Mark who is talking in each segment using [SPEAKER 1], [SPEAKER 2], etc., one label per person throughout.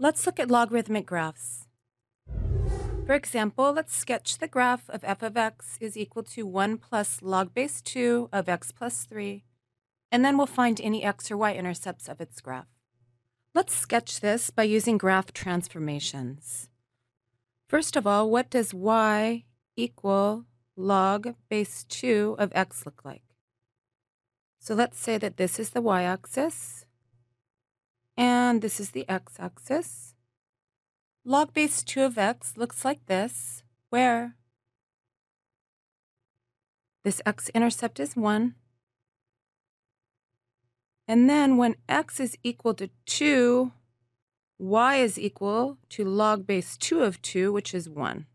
[SPEAKER 1] Let's look at logarithmic graphs. For example, let's sketch the graph of f of x is equal to 1 plus log base 2 of x plus 3, and then we'll find any x or y intercepts of its graph. Let's sketch this by using graph transformations. First of all, what does y equal log base 2 of x look like? So let's say that this is the y-axis, and this is the x-axis. Log base 2 of x looks like this, where this x-intercept is 1. And then when x is equal to 2, y is equal to log base 2 of 2, which is 1.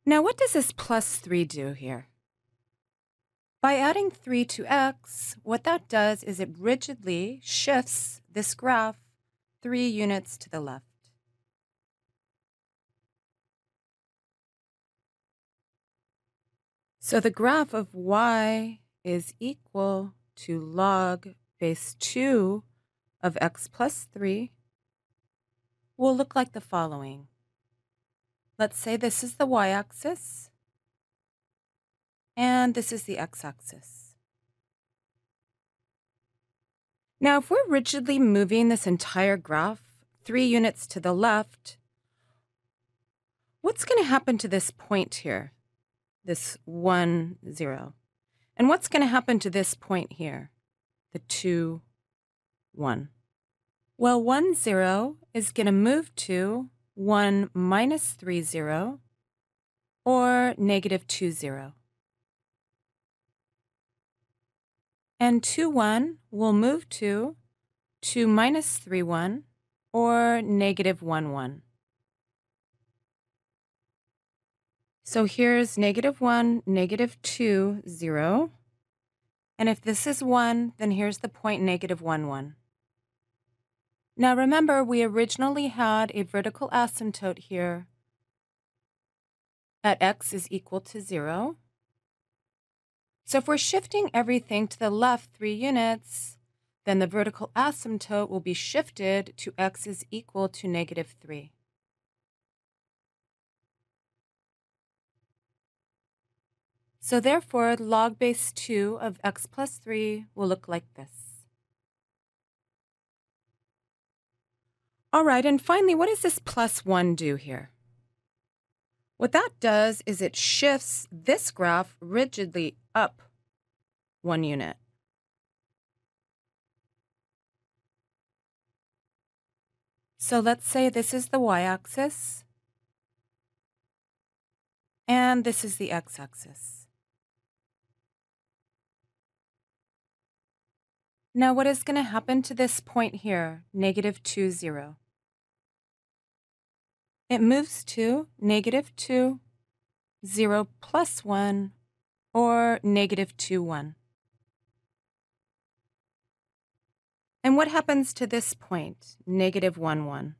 [SPEAKER 1] Now, what does this plus 3 do here? By adding 3 to x, what that does is it rigidly shifts this graph 3 units to the left. So the graph of y is equal to log base 2 of x plus 3 will look like the following. Let's say this is the y-axis, and this is the x-axis. Now, if we're rigidly moving this entire graph 3 units to the left, what's going to happen to this point here, this 1, 0? And what's going to happen to this point here, the 2, 1? Well, 1, 0 is going to move to 1 minus 3, 0, or negative 2, 0. And 2, 1 will move to 2 minus 3, 1, or negative 1, 1. So here's negative 1, negative 2, 0. And if this is 1, then here's the point negative 1, 1. Now remember, we originally had a vertical asymptote here at x is equal to 0. So if we're shifting everything to the left 3 units, then the vertical asymptote will be shifted to x is equal to negative 3. So therefore, log base 2 of x plus 3 will look like this. All right, and finally, what does this plus 1 do here? What that does is it shifts this graph rigidly up 1 unit. So let's say this is the y-axis, and this is the x-axis. Now, what is going to happen to this point here, negative 2, 0? It moves to negative 2, 0 plus 1, or negative 2, 1. And what happens to this point, negative 1, 1?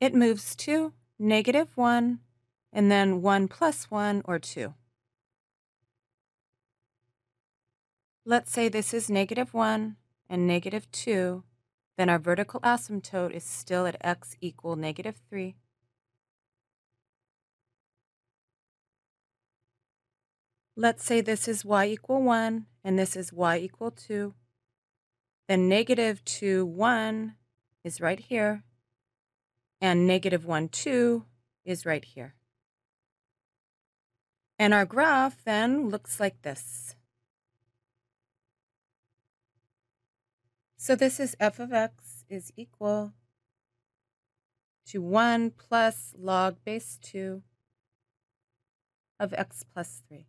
[SPEAKER 1] It moves to negative 1, and then 1 plus 1, or 2. Let's say this is negative 1 and negative 2. Then our vertical asymptote is still at x equal negative 3. Let's say this is y equal 1 and this is y equal 2. Then negative 2, 1 is right here, and negative 1, 2 is right here. And our graph then looks like this. So this is f of x is equal to 1 plus log base 2 of x plus 3.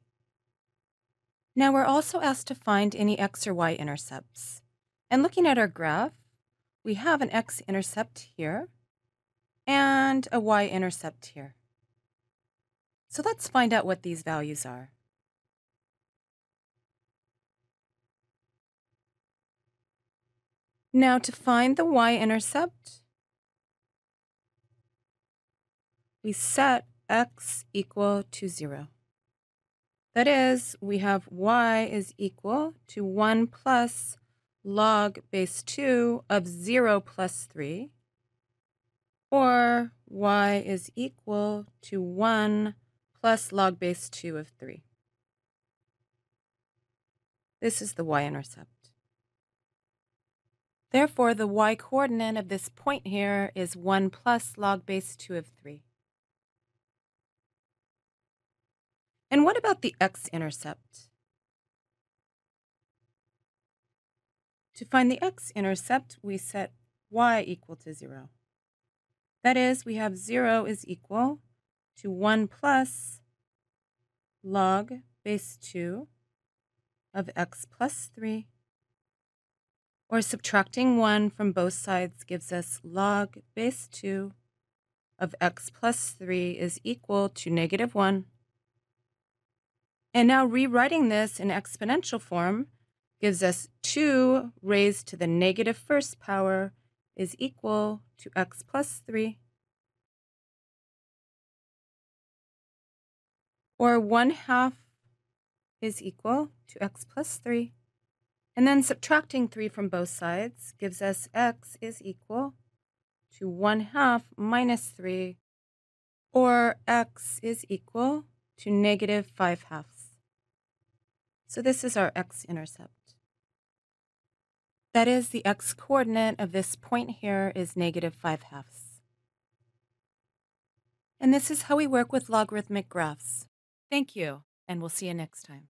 [SPEAKER 1] Now we're also asked to find any x or y intercepts. And looking at our graph, we have an x-intercept here and a y-intercept here. So let's find out what these values are. Now to find the y-intercept, we set x equal to 0. That is, we have y is equal to 1 plus log base 2 of 0 plus 3, or y is equal to 1 plus log base 2 of 3. This is the y-intercept. Therefore, the y-coordinate of this point here is 1 plus log base 2 of 3. And what about the x-intercept? To find the x-intercept, we set y equal to 0. That is, we have 0 is equal to 1 plus log base 2 of x plus 3, or subtracting 1 from both sides gives us log base 2 of x plus 3 is equal to negative 1. And now rewriting this in exponential form gives us 2 raised to the negative first power is equal to x plus 3. Or 1/2 is equal to x plus 3. And then subtracting 3 from both sides gives us x is equal to 1/2 minus 3, or x is equal to negative 5/2. So this is our x-intercept. That is, the x-coordinate of this point here is negative 5/2. And this is how we work with logarithmic graphs. Thank you, and we'll see you next time.